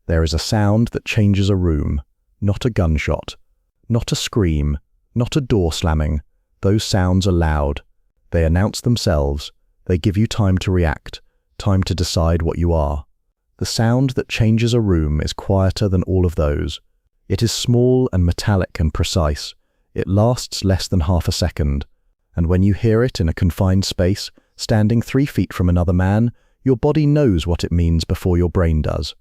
There is a sound that changes a room, not a gunshot, not a scream, not a door slamming. Those sounds are loud. They announce themselves. They give you time to react, time to decide what you are. The sound that changes a room is quieter than all of those. It is small and metallic and precise. It lasts less than half a second. And when you hear it in a confined space, standing 3 feet from another man, your body knows what it means before your brain does.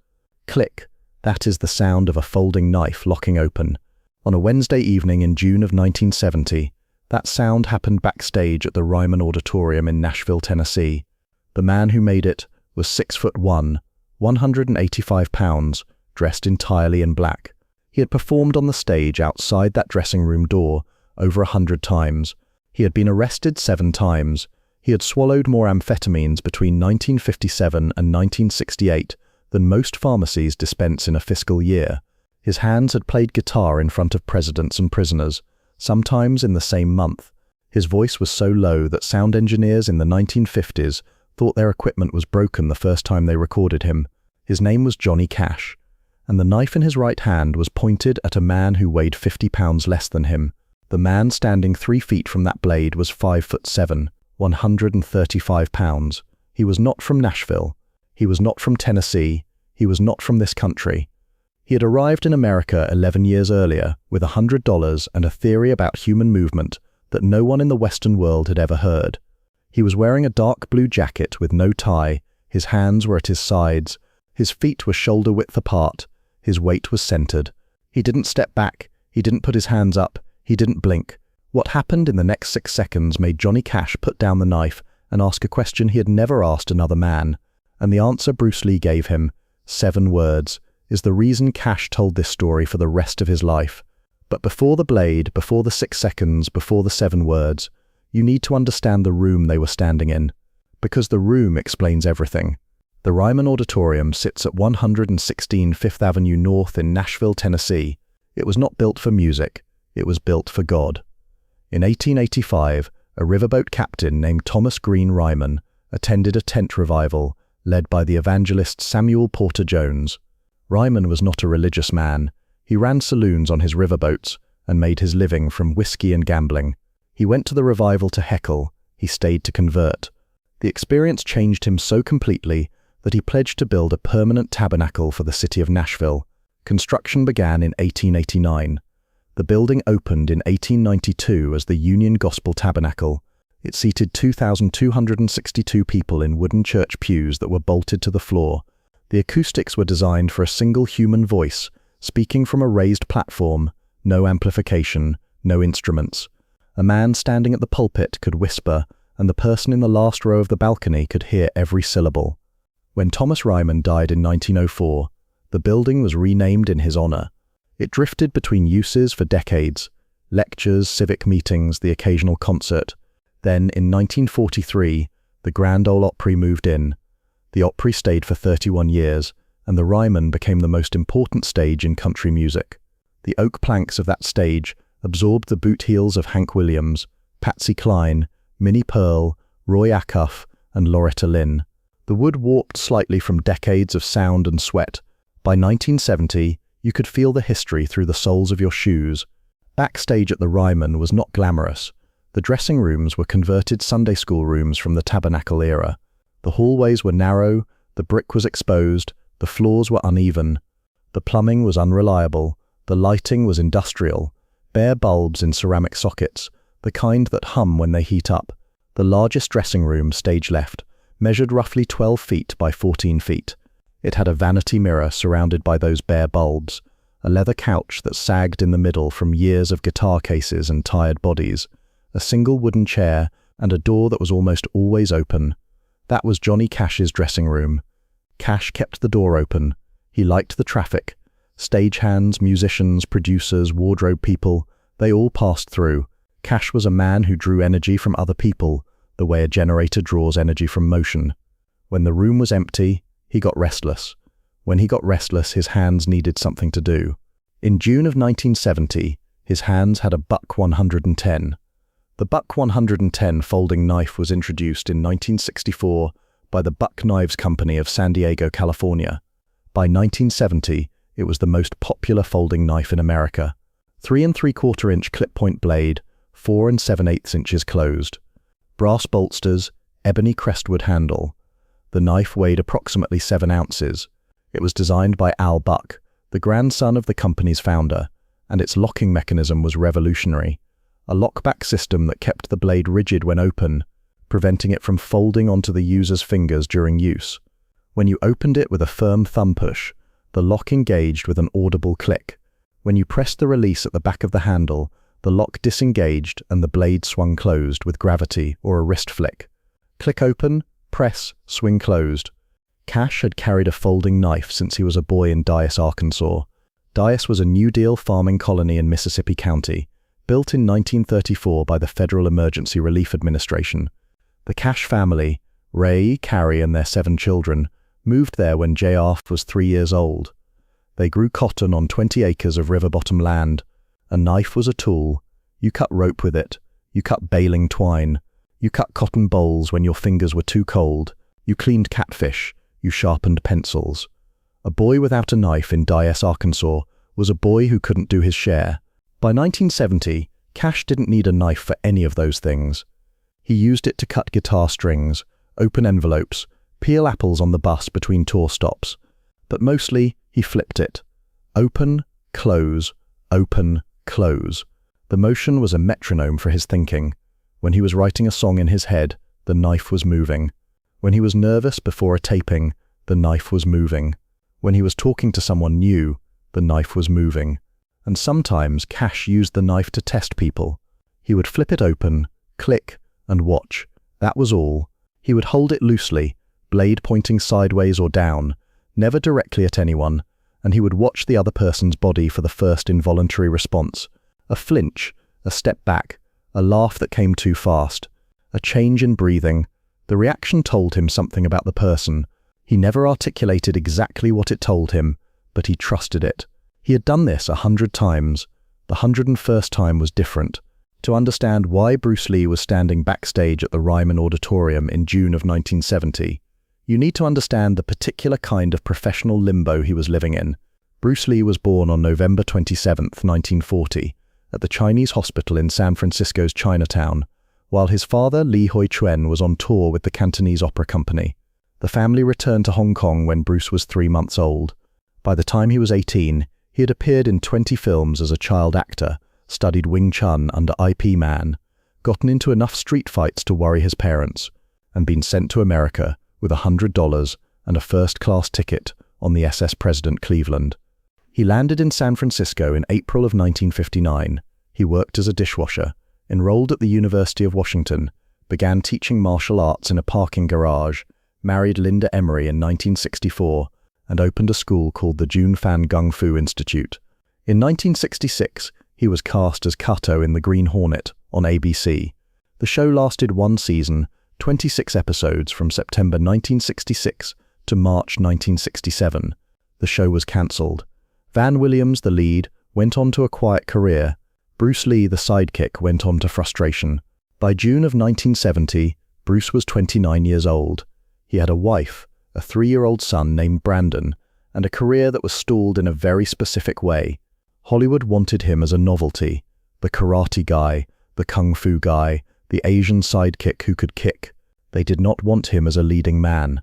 Click. That is the sound of a folding knife locking open. On a Wednesday evening in June of 1970, that sound happened backstage at the Ryman Auditorium in Nashville, Tennessee. The man who made it was 6'1", 185 pounds, dressed entirely in black. He had performed on the stage outside that dressing room door over 100 times. He had been arrested 7 times. He had swallowed more amphetamines between 1957 and 1968 than most pharmacies dispense in a fiscal year. His hands had played guitar in front of presidents and prisoners, sometimes in the same month. His voice was so low that sound engineers in the 1950s thought their equipment was broken the first time they recorded him. His name was Johnny Cash, and the knife in his right hand was pointed at a man who weighed 50 pounds less than him. The man standing 3 feet from that blade was 5'7", 135 pounds. He was not from Nashville. He was not from Tennessee. He was not from this country. He had arrived in America 11 years earlier with $100 and a theory about human movement that no one in the Western world had ever heard. He was wearing a dark blue jacket with no tie. His hands were at his sides. His feet were shoulder-width apart. His weight was centered. He didn't step back. He didn't put his hands up. He didn't blink. What happened in the next 6 seconds made Johnny Cash put down the knife and ask a question he had never asked another man. And the answer Bruce Lee gave him, 7 words, is the reason Cash told this story for the rest of his life. But before the blade, before the 6 seconds, before the 7 words, you need to understand the room they were standing in, because the room explains everything. The Ryman Auditorium sits at 116 Fifth Avenue North in Nashville, Tennessee. It was not built for music. It was built for God. In 1885, a riverboat captain named Thomas Green Ryman attended a tent revival led by the evangelist Samuel Porter Jones. Ryman was not a religious man. He ran saloons on his riverboats and made his living from whiskey and gambling. He went to the revival to heckle. He stayed to convert. The experience changed him so completely that he pledged to build a permanent tabernacle for the city of Nashville. Construction began in 1889. The building opened in 1892 as the Union Gospel Tabernacle. It seated 2,262 people in wooden church pews that were bolted to the floor. The acoustics were designed for a single human voice, speaking from a raised platform, no amplification, no instruments. A man standing at the pulpit could whisper, and the person in the last row of the balcony could hear every syllable. When Thomas Ryman died in 1904, the building was renamed in his honor. It drifted between uses for decades: lectures, civic meetings, the occasional concert. Then, in 1943, the Grand Ole Opry moved in. The Opry stayed for 31 years, and the Ryman became the most important stage in country music. The oak planks of that stage absorbed the boot heels of Hank Williams, Patsy Cline, Minnie Pearl, Roy Acuff, and Loretta Lynn. The wood warped slightly from decades of sound and sweat. By 1970, you could feel the history through the soles of your shoes. Backstage at the Ryman was not glamorous. The dressing rooms were converted Sunday school rooms from the Tabernacle era. The hallways were narrow, the brick was exposed, the floors were uneven. The plumbing was unreliable, the lighting was industrial, bare bulbs in ceramic sockets, the kind that hum when they heat up. The largest dressing room, stage left, measured roughly 12 feet by 14 feet. It had a vanity mirror surrounded by those bare bulbs, a leather couch that sagged in the middle from years of guitar cases and tired bodies, a single wooden chair, and a door that was almost always open. That was Johnny Cash's dressing room. Cash kept the door open. He liked the traffic. Stagehands, musicians, producers, wardrobe people, they all passed through. Cash was a man who drew energy from other people, the way a generator draws energy from motion. When the room was empty, he got restless. When he got restless, his hands needed something to do. In June of 1970, his hands had a Buck 110. The Buck 110 folding knife was introduced in 1964 by the Buck Knives Company of San Diego, California. By 1970, it was the most popular folding knife in America. 3 3/4-inch clip-point blade, 4 7/8 inches closed. Brass bolsters, ebony crestwood handle. The knife weighed approximately 7 ounces. It was designed by Al Buck, the grandson of the company's founder, and its locking mechanism was revolutionary. A lockback system that kept the blade rigid when open, preventing it from folding onto the user's fingers during use. When you opened it with a firm thumb push, the lock engaged with an audible click. When you pressed the release at the back of the handle, the lock disengaged and the blade swung closed with gravity or a wrist flick. Click open, press, swing closed. Cash had carried a folding knife since he was a boy in Dyess, Arkansas. Dyess was a New Deal farming colony in Mississippi County, built in 1934 by the Federal Emergency Relief Administration. The Cash family, Ray, Carrie, and their 7 children, moved there when J.R. was 3 years old. They grew cotton on 20 acres of river-bottom land. A knife was a tool. You cut rope with it. You cut baling twine. You cut cotton bowls when your fingers were too cold. You cleaned catfish. You sharpened pencils. A boy without a knife in Dyess, Arkansas, was a boy who couldn't do his share. By 1970, Cash didn't need a knife for any of those things. He used it to cut guitar strings, open envelopes, peel apples on the bus between tour stops. But mostly, he flipped it. Open, close, open, close. The motion was a metronome for his thinking. When he was writing a song in his head, the knife was moving. When he was nervous before a taping, the knife was moving. When he was talking to someone new, the knife was moving. And sometimes Cash used the knife to test people. He would flip it open, click, and watch. That was all. He would hold it loosely, blade pointing sideways or down, never directly at anyone, and he would watch the other person's body for the first involuntary response. A flinch, a step back, a laugh that came too fast, a change in breathing. The reaction told him something about the person. He never articulated exactly what it told him, but he trusted it. He had done this 100 times. The 101st time was different. To understand why Bruce Lee was standing backstage at the Ryman Auditorium in June of 1970, you need to understand the particular kind of professional limbo he was living in. Bruce Lee was born on November 27, 1940, at the Chinese hospital in San Francisco's Chinatown, while his father, Lee Hoi Chuen, was on tour with the Cantonese Opera Company. The family returned to Hong Kong when Bruce was 3 months old. By the time he was 18, he had appeared in 20 films as a child actor, studied Wing Chun under IP Man, gotten into enough street fights to worry his parents, and been sent to America with $100 and a first-class ticket on the SS President Cleveland. He landed in San Francisco in April of 1959. He worked as a dishwasher, enrolled at the University of Washington, began teaching martial arts in a parking garage, married Linda Emery in 1964, and opened a school called the Jun Fan Gung Fu Institute. In 1966, he was cast as Kato in The Green Hornet on ABC. The show lasted 1 season, 26 episodes from September 1966 to March 1967. The show was cancelled. Van Williams, the lead, went on to a quiet career. Bruce Lee, the sidekick, went on to frustration. By June of 1970, Bruce was 29 years old. He had a wife, a 3-year-old son named Brandon, and a career that was stalled in a very specific way. Hollywood wanted him as a novelty, the karate guy, the kung fu guy, the Asian sidekick who could kick. They did not want him as a leading man.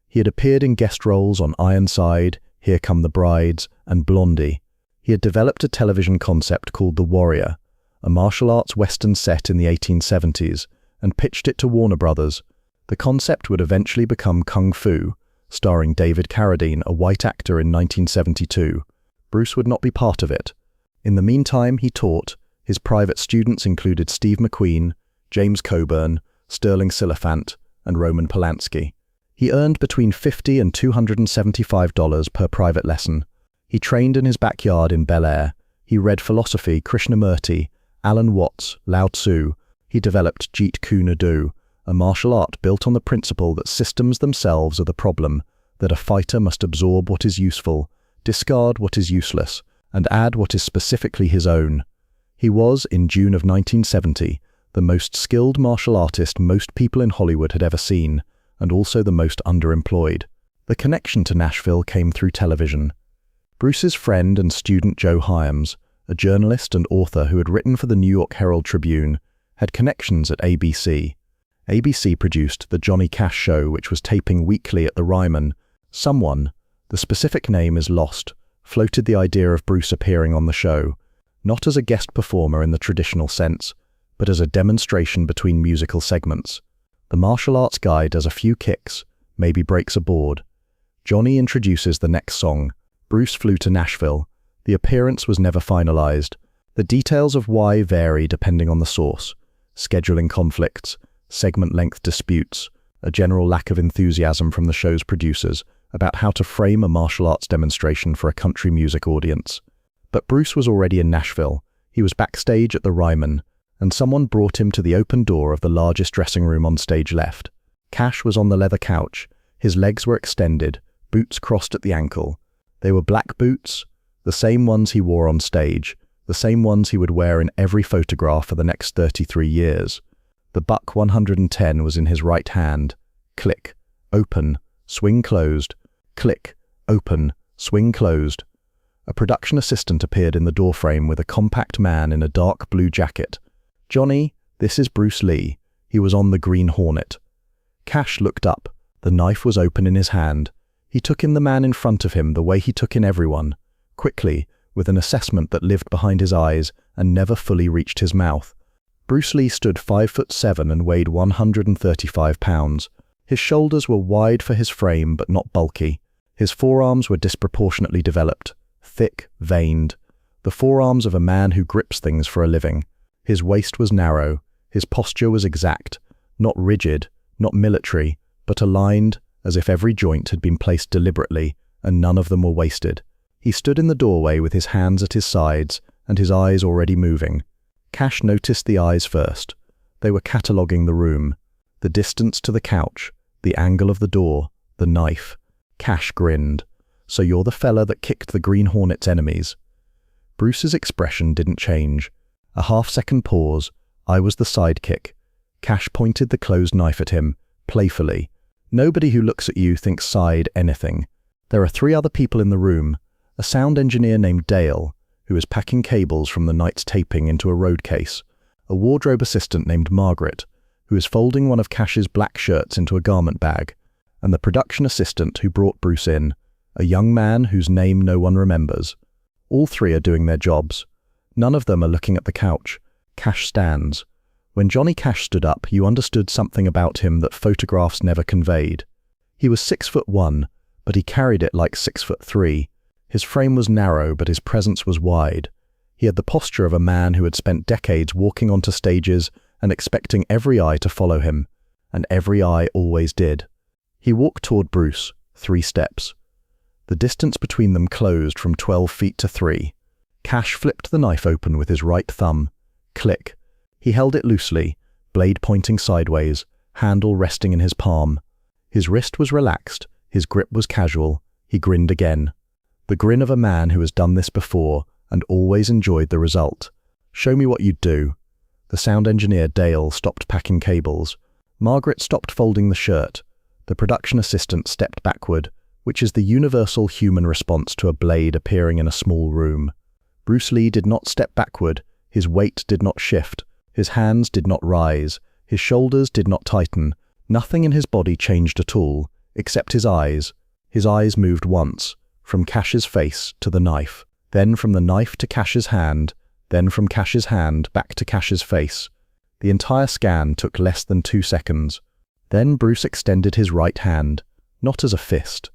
He had appeared in guest roles on Ironside, Here Come the Brides, and Blondie. He had developed a television concept called The Warrior, a martial arts western set in the 1870s, and pitched it to Warner Brothers. The concept would eventually become Kung Fu, starring David Carradine, a white actor, in 1972. Bruce would not be part of it. In the meantime, he taught. His private students included Steve McQueen, James Coburn, Sterling Silliphant, and Roman Polanski. He earned between $50 and $275 per private lesson. He trained in his backyard in Bel Air. He read philosophy, Krishnamurti, Alan Watts, Lao Tzu. He developed Jeet Kune Do, a martial art built on the principle that systems themselves are the problem, that a fighter must absorb what is useful, discard what is useless, and add what is specifically his own. He was, in June of 1970, the most skilled martial artist most people in Hollywood had ever seen, and also the most underemployed. The connection to Nashville came through television. Bruce's friend and student Joe Hyams, a journalist and author who had written for the New York Herald Tribune, had connections at ABC. ABC produced The Johnny Cash Show, which was taping weekly at the Ryman. Someone, the specific name is lost, floated the idea of Bruce appearing on the show, not as a guest performer in the traditional sense, but as a demonstration between musical segments. The martial arts guy does a few kicks, maybe breaks a board. Johnny introduces the next song. Bruce flew to Nashville. The appearance was never finalized. The details of why vary depending on the source. Scheduling conflicts, segment length disputes, a general lack of enthusiasm from the show's producers about how to frame a martial arts demonstration for a country music audience. But Bruce was already in Nashville. He was backstage at the Ryman, and someone brought him to the open door of the largest dressing room on stage left. Cash was on the leather couch. His legs were extended, boots crossed at the ankle. They were black boots, the same ones he wore on stage, the same ones he would wear in every photograph for the next 33 years. The Buck 110 was in his right hand. Click, open, swing closed. Click, open, swing closed. A production assistant appeared in the doorframe with a compact man in a dark blue jacket. "Johnny, this is Bruce Lee." He was on the Green Hornet. Cash looked up. The knife was open in his hand. He took in the man in front of him the way he took in everyone, quickly, with an assessment that lived behind his eyes and never fully reached his mouth. Bruce Lee stood 5'7" and weighed 135 pounds. His shoulders were wide for his frame but not bulky. His forearms were disproportionately developed, thick, veined. The forearms of a man who grips things for a living. His waist was narrow. His posture was exact, not rigid, not military, but aligned, as if every joint had been placed deliberately, and none of them were wasted. He stood in the doorway with his hands at his sides, and his eyes already moving. Cash noticed the eyes first. They were cataloguing the room. The distance to the couch, the angle of the door, the knife. Cash grinned. "So you're the fella that kicked the Green Hornet's enemies." Bruce's expression didn't change. A half-second pause. "I was the sidekick." Cash pointed the closed knife at him, playfully. "Nobody who looks at you thinks side anything. There are 3 other people in the room. A sound engineer named Dale, who is packing cables from the night's taping into a road case. A wardrobe assistant named Margaret, who is folding one of Cash's black shirts into a garment bag. And the production assistant who brought Bruce in, a young man whose name no one remembers. All 3 are doing their jobs. None of them are looking at the couch. Cash stands. When Johnny Cash stood up, you understood something about him that photographs never conveyed. He was 6'1", but he carried it like 6'3". His frame was narrow, but his presence was wide. He had the posture of a man who had spent decades walking onto stages and expecting every eye to follow him, and every eye always did. He walked toward Bruce, 3 steps. The distance between them closed from 12 feet to 3. Cash flipped the knife open with his right thumb. Click. He held it loosely, blade pointing sideways, handle resting in his palm. His wrist was relaxed, his grip was casual. He grinned again. The grin of a man who has done this before and always enjoyed the result. "Show me what you'd do." The sound engineer Dale stopped packing cables. Margaret stopped folding the shirt. The production assistant stepped backward, which is the universal human response to a blade appearing in a small room. Bruce Lee did not step backward. His weight did not shift. His hands did not rise. His shoulders did not tighten. Nothing in his body changed at all, except his eyes. His eyes moved once, from Cash's face to the knife, then from the knife to Cash's hand, then from Cash's hand back to Cash's face. The entire scan took less than 2 seconds. Then Bruce extended his right hand, not as a fist,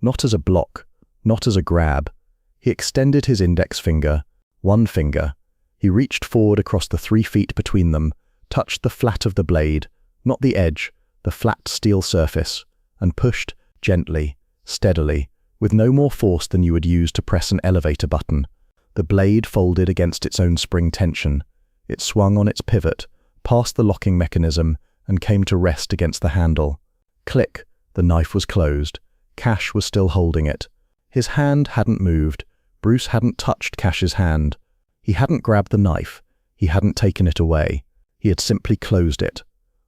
not as a block, not as a grab. He extended his index finger, one finger. He reached forward across the 3 feet between them, touched the flat of the blade, not the edge, the flat steel surface, and pushed gently, steadily, with no more force than you would use to press an elevator button. The blade folded against its own spring tension. It swung on its pivot, past the locking mechanism, and came to rest against the handle. Click, the knife was closed. Cash was still holding it. His hand hadn't moved. Bruce hadn't touched Cash's hand. He hadn't grabbed the knife. He hadn't taken it away. He had simply closed it.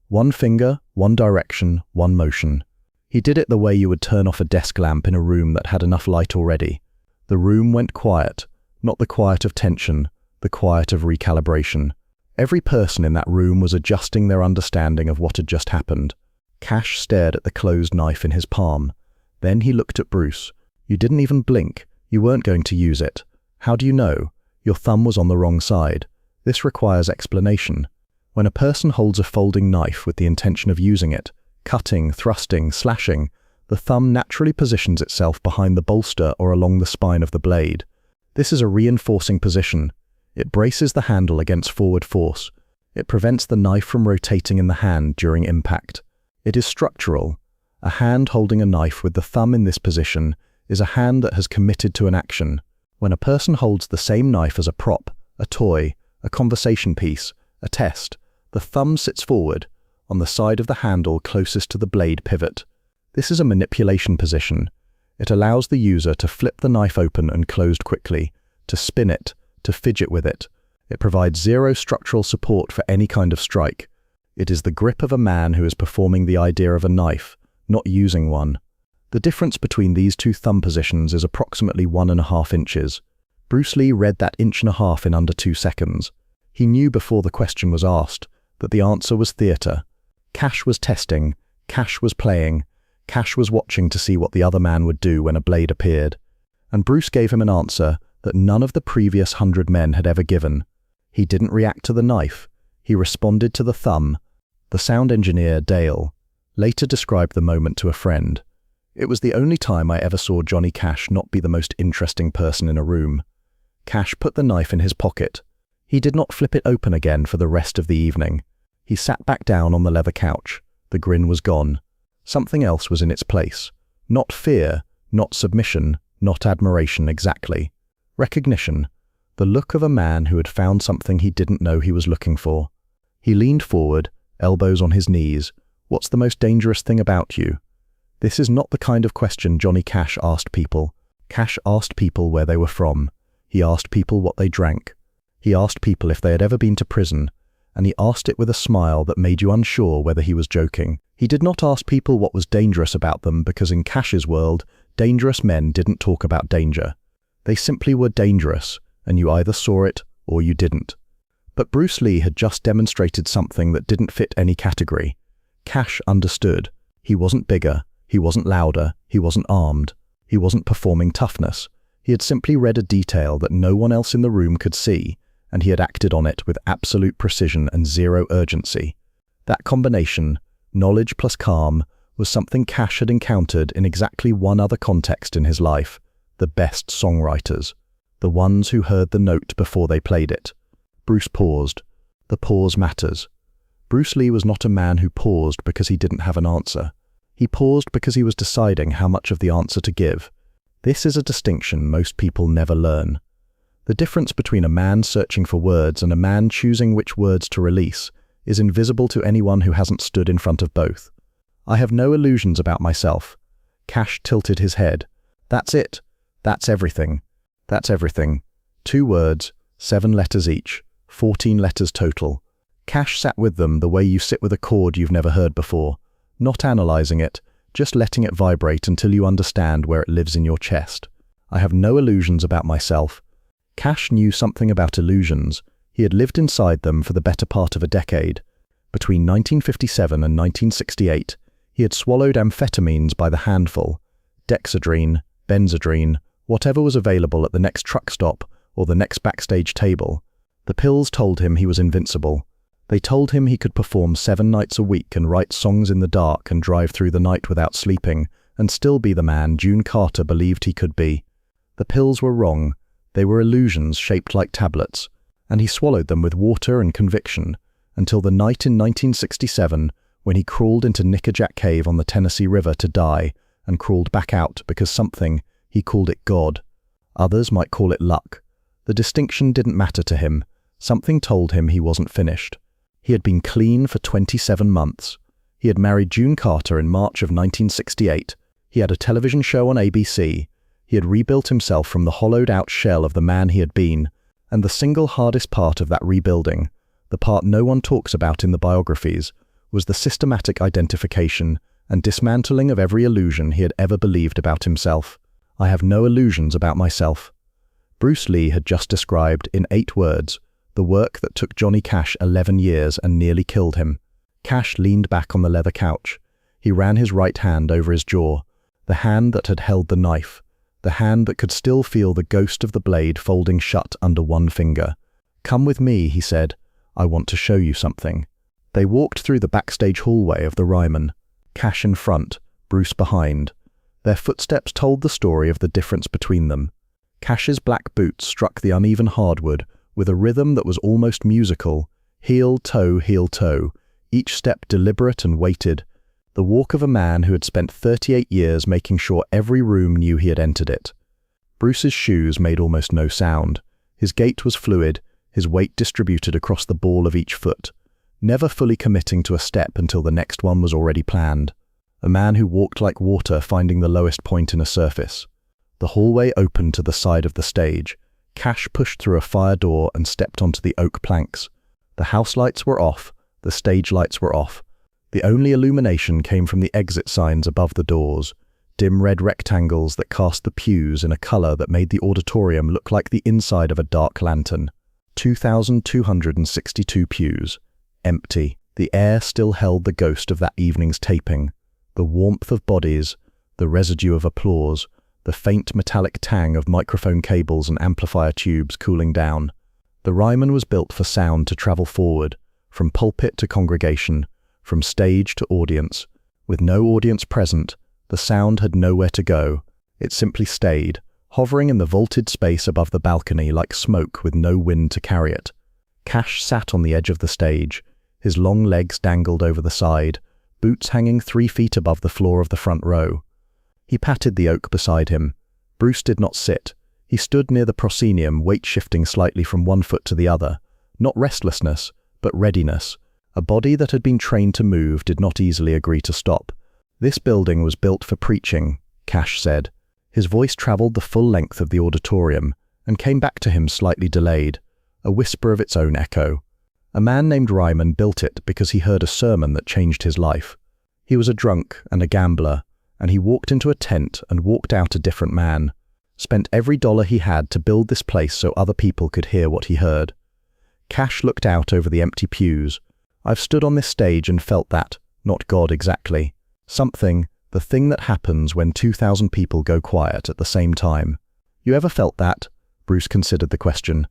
One finger, one direction, one motion. He did it the way you would turn off a desk lamp in a room that had enough light already. The room went quiet, not the quiet of tension, the quiet of recalibration. Every person in that room was adjusting their understanding of what had just happened. Cash stared at the closed knife in his palm. Then he looked at Bruce. You didn't even blink. You weren't going to use it. How do you know? Your thumb was on the wrong side. This requires explanation. When a person holds a folding knife with the intention of using it, cutting, thrusting, slashing, the thumb naturally positions itself behind the bolster or along the spine of the blade. This is a reinforcing position. It braces the handle against forward force. It prevents the knife from rotating in the hand during impact. It is structural. A hand holding a knife with the thumb in this position is a hand that has committed to an action. When a person holds the same knife as a prop, a toy, a conversation piece, a test, the thumb sits forward, on the side of the handle closest to the blade pivot. This is a manipulation position. It allows the user to flip the knife open and closed quickly, to spin it, to fidget with it. It provides zero structural support for any kind of strike. It is the grip of a man who is performing the idea of a knife, not using one. The difference between these two thumb positions is approximately 1.5 inches. Bruce Lee read that 1.5 inches in under 2 seconds. He knew before the question was asked that the answer was theatre. Cash was testing, Cash was playing, Cash was watching to see what the other man would do when a blade appeared. And Bruce gave him an answer that none of the previous 100 men had ever given. He didn't react to the knife. He responded to the thumb. The sound engineer, Dale, later described the moment to a friend. It was the only time I ever saw Johnny Cash not be the most interesting person in a room. Cash put the knife in his pocket. He did not flip it open again for the rest of the evening. He sat back down on the leather couch. The grin was gone. Something else was in its place. Not fear, not submission, not admiration exactly. Recognition. The look of a man who had found something he didn't know he was looking for. He leaned forward, elbows on his knees. What's the most dangerous thing about you? This is not the kind of question Johnny Cash asked people. Cash asked people where they were from. He asked people what they drank. He asked people if they had ever been to prison, and he asked it with a smile that made you unsure whether he was joking. He did not ask people what was dangerous about them because in Cash's world, dangerous men didn't talk about danger. They simply were dangerous, and you either saw it or you didn't. But Bruce Lee had just demonstrated something that didn't fit any category. Cash understood. He wasn't bigger, he wasn't louder, he wasn't armed, he wasn't performing toughness. He had simply read a detail that no one else in the room could see, and he had acted on it with absolute precision and zero urgency. That combination, knowledge plus calm, was something Cash had encountered in exactly one other context in his life: the best songwriters, the ones who heard the note before they played it. Bruce paused. The pause matters. Bruce Lee was not a man who paused because he didn't have an answer. He paused because he was deciding how much of the answer to give. This is a distinction most people never learn. The difference between a man searching for words and a man choosing which words to release is invisible to anyone who hasn't stood in front of both. I have no illusions about myself. Cash tilted his head. That's it. That's everything. That's everything. 2 words, 7 letters each, 14 letters total. Cash sat with them the way you sit with a chord you've never heard before, not analyzing it, just letting it vibrate until you understand where it lives in your chest. I have no illusions about myself. Cash knew something about illusions. He had lived inside them for the better part of a decade. Between 1957 and 1968, he had swallowed amphetamines by the handful. Dexedrine, Benzedrine, whatever was available at the next truck stop or the next backstage table. The pills told him he was invincible. They told him he could perform 7 nights a week and write songs in the dark and drive through the night without sleeping and still be the man June Carter believed he could be. The pills were wrong. They were illusions shaped like tablets, and he swallowed them with water and conviction until the night in 1967 when he crawled into Nickajack Cave on the Tennessee River to die and crawled back out because something, he called it God. Others might call it luck. The distinction didn't matter to him. Something told him he wasn't finished. He had been clean for 27 months. He had married June Carter in March of 1968. He had a television show on ABC. He had rebuilt himself from the hollowed-out shell of the man he had been, and the single hardest part of that rebuilding, the part no one talks about in the biographies, was the systematic identification and dismantling of every illusion he had ever believed about himself. I have no illusions about myself. Bruce Lee had just described, in 8 words, the work that took Johnny Cash 11 years and nearly killed him. Cash leaned back on the leather couch. He ran his right hand over his jaw, the hand that had held the knife, the hand that could still feel the ghost of the blade folding shut under one finger. "Come with me," he said. "I want to show you something." They walked through the backstage hallway of the Ryman, Cash in front, Bruce behind. Their footsteps told the story of the difference between them. Cash's black boots struck the uneven hardwood with a rhythm that was almost musical, heel, toe, each step deliberate and weighted, the walk of a man who had spent 38 years making sure every room knew he had entered it. Bruce's shoes made almost no sound. His gait was fluid, his weight distributed across the ball of each foot, never fully committing to a step until the next one was already planned. A man who walked like water, finding the lowest point in a surface. The hallway opened to the side of the stage. Cash pushed through a fire door and stepped onto the oak planks. The house lights were off, the stage lights were off. The only illumination came from the exit signs above the doors, dim red rectangles that cast the pews in a color that made the auditorium look like the inside of a dark lantern. 2,262 pews. Empty. The air still held the ghost of that evening's taping. The warmth of bodies, the residue of applause, the faint metallic tang of microphone cables and amplifier tubes cooling down. The Ryman was built for sound to travel forward, from pulpit to congregation, from stage to audience. With no audience present, the sound had nowhere to go. It simply stayed, hovering in the vaulted space above the balcony like smoke with no wind to carry it. Cash sat on the edge of the stage. His long legs dangled over the side, boots hanging 3 feet above the floor of the front row. He patted the oak beside him. Bruce did not sit. He stood near the proscenium, weight shifting slightly from one foot to the other. Not restlessness, but readiness. A body that had been trained to move did not easily agree to stop. "This building was built for preaching," Cash said. His voice traveled the full length of the auditorium and came back to him slightly delayed, a whisper of its own echo. A man named Ryman built it because he heard a sermon that changed his life. He was a drunk and a gambler, and he walked into a tent and walked out a different man. Spent every dollar he had to build this place so other people could hear what he heard. Cash looked out over the empty pews. "I've stood on this stage and felt that, not God exactly. Something, the thing that happens when 2,000 people go quiet at the same time. You ever felt that?" Bruce considered the question.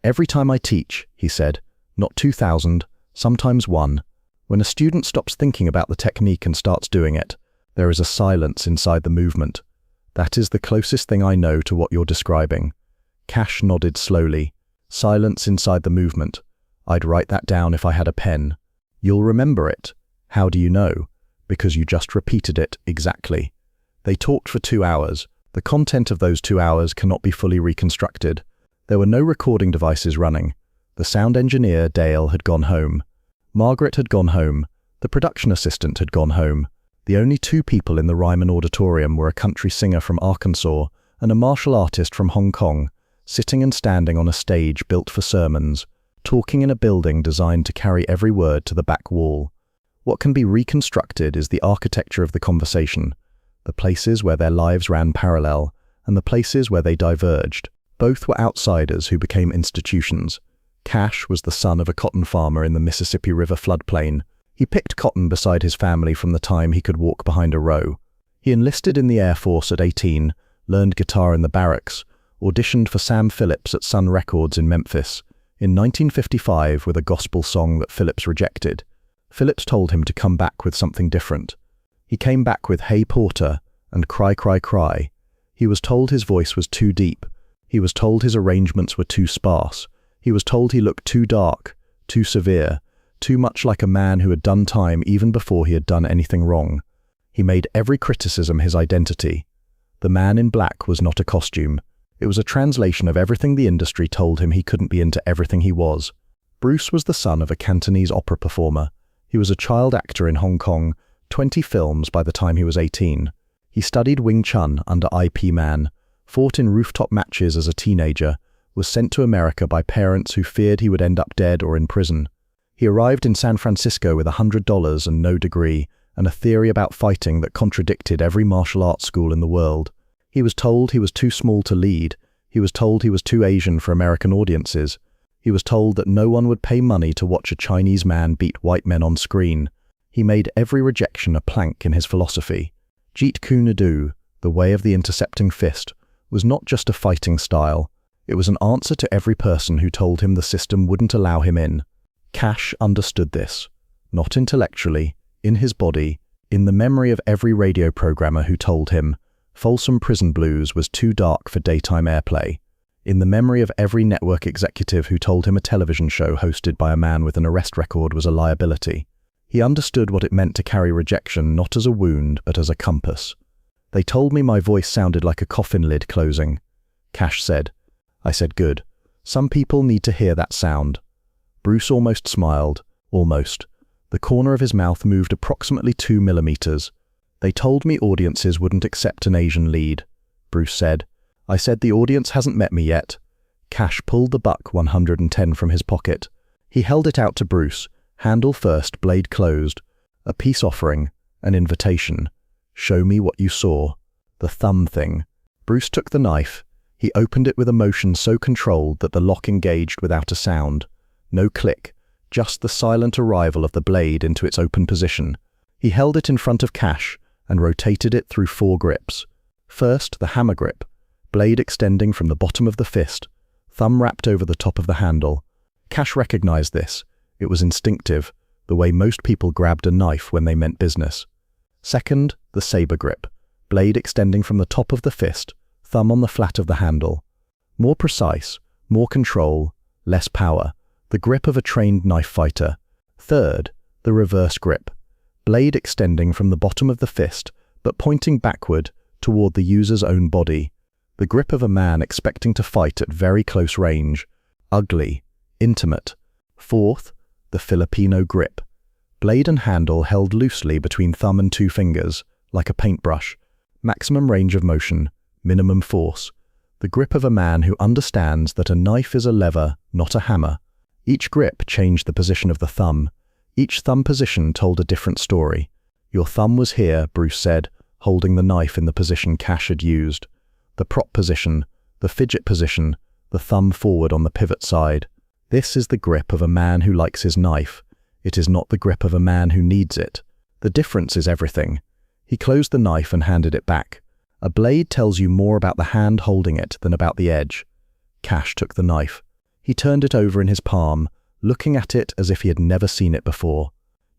"Every time I teach," he said. "Not 2,000, sometimes 1. When a student stops thinking about the technique and starts doing it, there is a silence inside the movement. That is the closest thing I know to what you're describing." Cash nodded slowly. "Silence inside the movement. I'd write that down if I had a pen." "You'll remember it." "How do you know?" "Because you just repeated it exactly." They talked for 2 hours. The content of those 2 hours cannot be fully reconstructed. There were no recording devices running. The sound engineer, Dale, had gone home. Margaret had gone home. The production assistant had gone home. The only 2 people in the Ryman Auditorium were a country singer from Arkansas and a martial artist from Hong Kong, sitting and standing on a stage built for sermons, talking in a building designed to carry every word to the back wall. What can be reconstructed is the architecture of the conversation, the places where their lives ran parallel, and the places where they diverged. Both were outsiders who became institutions. Cash was the son of a cotton farmer in the Mississippi River floodplain. He picked cotton beside his family from the time he could walk behind a row. He enlisted in the Air Force at 18, learned guitar in the barracks, auditioned for Sam Phillips at Sun Records in Memphis. In 1955, with a gospel song that Phillips rejected, Phillips told him to come back with something different. He came back with Hey Porter and Cry Cry Cry. He was told his voice was too deep. He was told his arrangements were too sparse. He was told he looked too dark, too severe, too much like a man who had done time even before he had done anything wrong. He made every criticism his identity. The man in black was not a costume. It was a translation of everything the industry told him he couldn't be into everything he was. Bruce was the son of a Cantonese opera performer. He was a child actor in Hong Kong, 20 films by the time he was 18. He studied Wing Chun under IP Man, fought in rooftop matches as a teenager, was sent to America by parents who feared he would end up dead or in prison. He arrived in San Francisco with $100 and no degree, and a theory about fighting that contradicted every martial arts school in the world. He was told he was too small to lead. He was told he was too Asian for American audiences. He was told that no one would pay money to watch a Chinese man beat white men on screen. He made every rejection a plank in his philosophy. Jeet Kune Do, the way of the intercepting fist, was not just a fighting style. It was an answer to every person who told him the system wouldn't allow him in. Cash understood this, not intellectually, in his body, in the memory of every radio programmer who told him Folsom Prison Blues was too dark for daytime airplay, in the memory of every network executive who told him a television show hosted by a man with an arrest record was a liability. He understood what it meant to carry rejection not as a wound but as a compass. They told me my voice sounded like a coffin lid closing. Cash said. I said, good. Some people need to hear that sound. Bruce almost smiled. Almost. The corner of his mouth moved approximately 2 millimeters. They told me audiences wouldn't accept an Asian lead. Bruce said. I said the audience hasn't met me yet. Cash pulled the buck 110 from his pocket. He held it out to Bruce, handle first, blade closed. A peace offering, an invitation. Show me what you saw. The thumb thing. Bruce took the knife. He opened it with a motion so controlled that the lock engaged without a sound. No click, just the silent arrival of the blade into its open position. He held it in front of Cash and rotated it through 4 grips. First, the hammer grip, blade extending from the bottom of the fist, thumb wrapped over the top of the handle. Cash recognized this. It was instinctive, the way most people grabbed a knife when they meant business. Second, the saber grip, blade extending from the top of the fist, thumb on the flat of the handle. More precise, more control, less power, the grip of a trained knife fighter. Third, the reverse grip, blade extending from the bottom of the fist, but pointing backward toward the user's own body. The grip of a man expecting to fight at very close range, ugly, intimate. Fourth, the Filipino grip, blade and handle held loosely between thumb and 2 fingers, like a paintbrush. Maximum range of motion, minimum force. The grip of a man who understands that a knife is a lever, not a hammer. Each grip changed the position of the thumb. Each thumb position told a different story. Your thumb was here, Bruce said, holding the knife in the position Cash had used. The prop position, the fidget position, the thumb forward on the pivot side. This is the grip of a man who likes his knife. It is not the grip of a man who needs it. The difference is everything. He closed the knife and handed it back. A blade tells you more about the hand holding it than about the edge. Cash took the knife. He turned it over in his palm, looking at it as if he had never seen it before.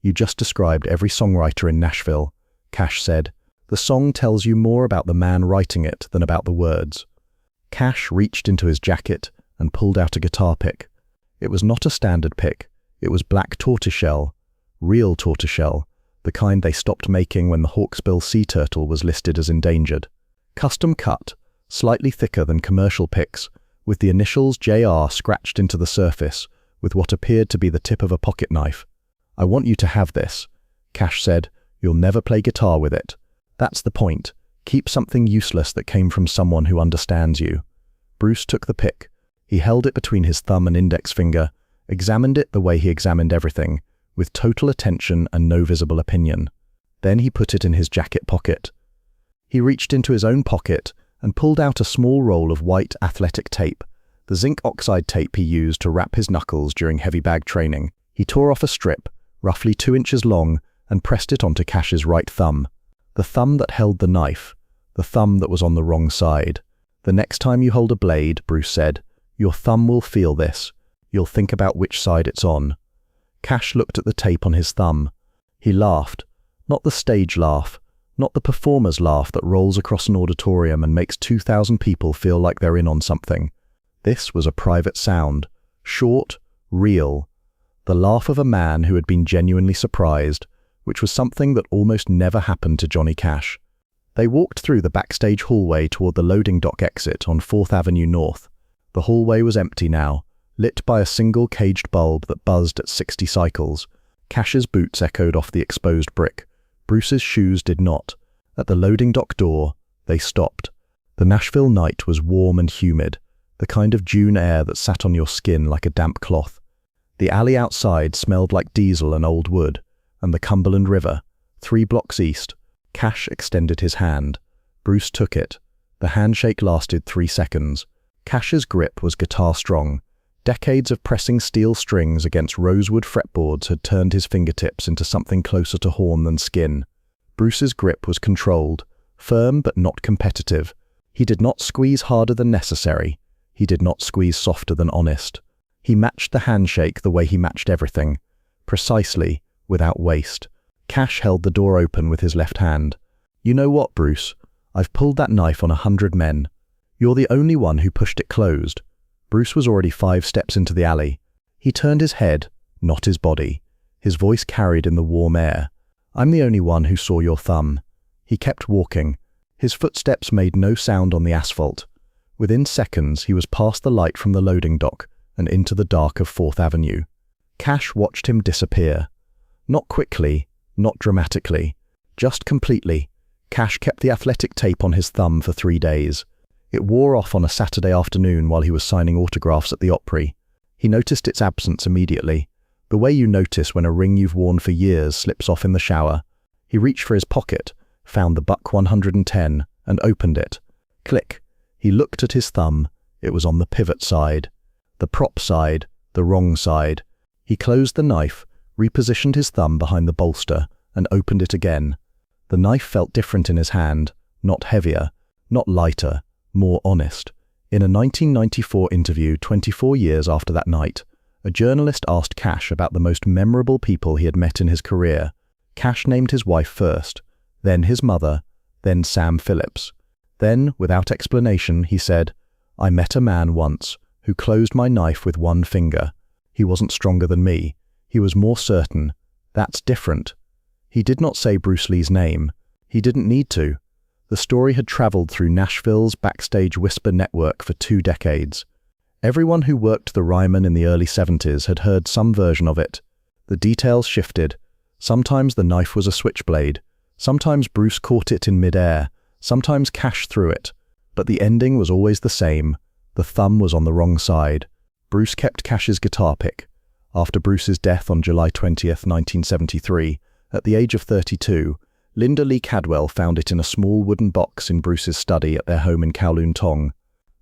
You just described every songwriter in Nashville, Cash said. The song tells you more about the man writing it than about the words. Cash reached into his jacket and pulled out a guitar pick. It was not a standard pick. It was black tortoiseshell, real tortoiseshell, the kind they stopped making when the hawksbill sea turtle was listed as endangered. Custom cut, slightly thicker than commercial picks, with the initials JR scratched into the surface with what appeared to be the tip of a pocket knife. I want you to have this, Cash said. You'll never play guitar with it. That's the point. Keep something useless that came from someone who understands you. Bruce took the pick. He held it between his thumb and index finger, examined it the way he examined everything, with total attention and no visible opinion. Then he put it in his jacket pocket. He reached into his own pocket and pulled out a small roll of white athletic tape, the zinc oxide tape he used to wrap his knuckles during heavy bag training. He tore off a strip, roughly 2 inches long, and pressed it onto Cash's right thumb. The thumb that held the knife, the thumb that was on the wrong side. The next time you hold a blade, Bruce said, your thumb will feel this. You'll think about which side it's on. Cash looked at the tape on his thumb. He laughed. Not the stage laugh, not the performer's laugh that rolls across an auditorium and makes 2,000 people feel like they're in on something. This was a private sound, short, real. The laugh of a man who had been genuinely surprised, which was something that almost never happened to Johnny Cash. They walked through the backstage hallway toward the loading dock exit on 4th Avenue North. The hallway was empty now, lit by a single caged bulb that buzzed at 60 cycles. Cash's boots echoed off the exposed brick. Bruce's shoes did not. At the loading dock door, they stopped. The Nashville night was warm and humid, the kind of June air that sat on your skin like a damp cloth. The alley outside smelled like diesel and old wood, and the Cumberland River, 3 blocks east. Cash extended his hand. Bruce took it. The handshake lasted 3 seconds. Cash's grip was guitar strong. Decades of pressing steel strings against rosewood fretboards had turned his fingertips into something closer to horn than skin. Bruce's grip was controlled, firm but not competitive. He did not squeeze harder than necessary. He did not squeeze softer than honest. He matched the handshake the way he matched everything. Precisely, without waste. Cash held the door open with his left hand. "You know what, Bruce? I've pulled that knife on 100 men. You're the only one who pushed it closed." Bruce was already 5 steps into the alley. He turned his head, not his body. His voice carried in the warm air. "I'm the only one who saw your thumb." He kept walking. His footsteps made no sound on the asphalt. Within seconds, he was past the light from the loading dock and into the dark of 4th Avenue. Cash watched him disappear. Not quickly, not dramatically, just completely. Cash kept the athletic tape on his thumb for 3 days. It wore off on a Saturday afternoon while he was signing autographs at the Opry. He noticed its absence immediately, the way you notice when a ring you've worn for years slips off in the shower. He reached for his pocket, found the buck 110, and opened it. Click. He looked at his thumb. It was on the pivot side. The prop side, the wrong side. He closed the knife, repositioned his thumb behind the bolster, and opened it again. The knife felt different in his hand, not heavier, not lighter, more honest. In a 1994 interview 24 years after that night, a journalist asked Cash about the most memorable people he had met in his career. Cash named his wife first, then his mother, then Sam Phillips. Then, without explanation, he said, "I met a man once who closed my knife with 1 finger. He wasn't stronger than me. He was more certain. That's different." He did not say Bruce Lee's name. He didn't need to. The story had traveled through Nashville's Backstage whisper network for 2 decades. Everyone who worked the Ryman in the early 70s had heard some version of it. The details shifted. Sometimes the knife was a switchblade. Sometimes Bruce caught it in midair. Sometimes Cash threw it. But the ending was always the same. The thumb was on the wrong side. Bruce kept Cash's guitar pick. After Bruce's death on July 20th, 1973, at the age of 32, Linda Lee Cadwell found it in a small wooden box in Bruce's study at their home in Kowloon Tong.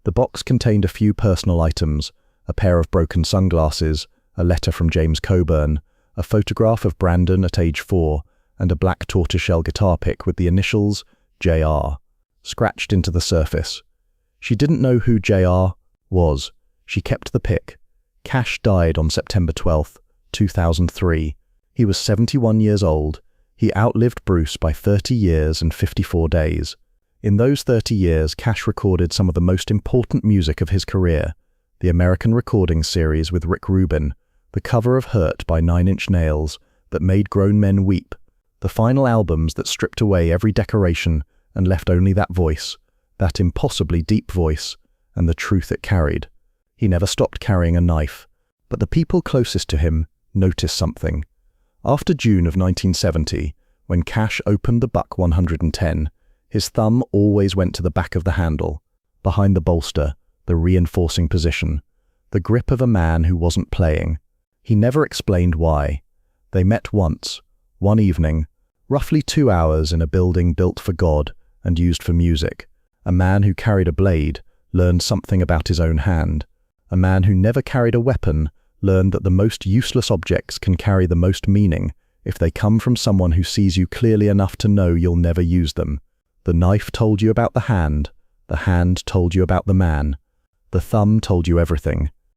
The box contained a few personal items, a pair of broken sunglasses, a letter from James Coburn, a photograph of Brandon at age 4, and a black tortoiseshell guitar pick with the initials JR, scratched into the surface. She didn't know who JR was. She kept the pick. Cash died on September 12, 2003. He was 71 years old. He outlived Bruce by 30 years and 54 days. In those 30 years, Cash recorded some of the most important music of his career: the American Recordings series with Rick Rubin, the cover of Hurt by 9 Inch Nails that made grown men weep, the final albums that stripped away every decoration and left only that voice, that impossibly deep voice, and the truth it carried. He never stopped carrying a knife, but the people closest to him noticed something. After June of 1970, when Cash opened the buck 110, his thumb always went to the back of the handle, behind the bolster, the reinforcing position, the grip of a man who wasn't playing. He never explained why. They met once, one evening, roughly 2 hours in a building built for God and used for music. A man who carried a blade learned something about his own hand. A man who never carried a weapon learned that the most useless objects can carry the most meaning if they come from someone who sees you clearly enough to know you'll never use them. The knife told you about the hand told you about the man. The thumb told you everything.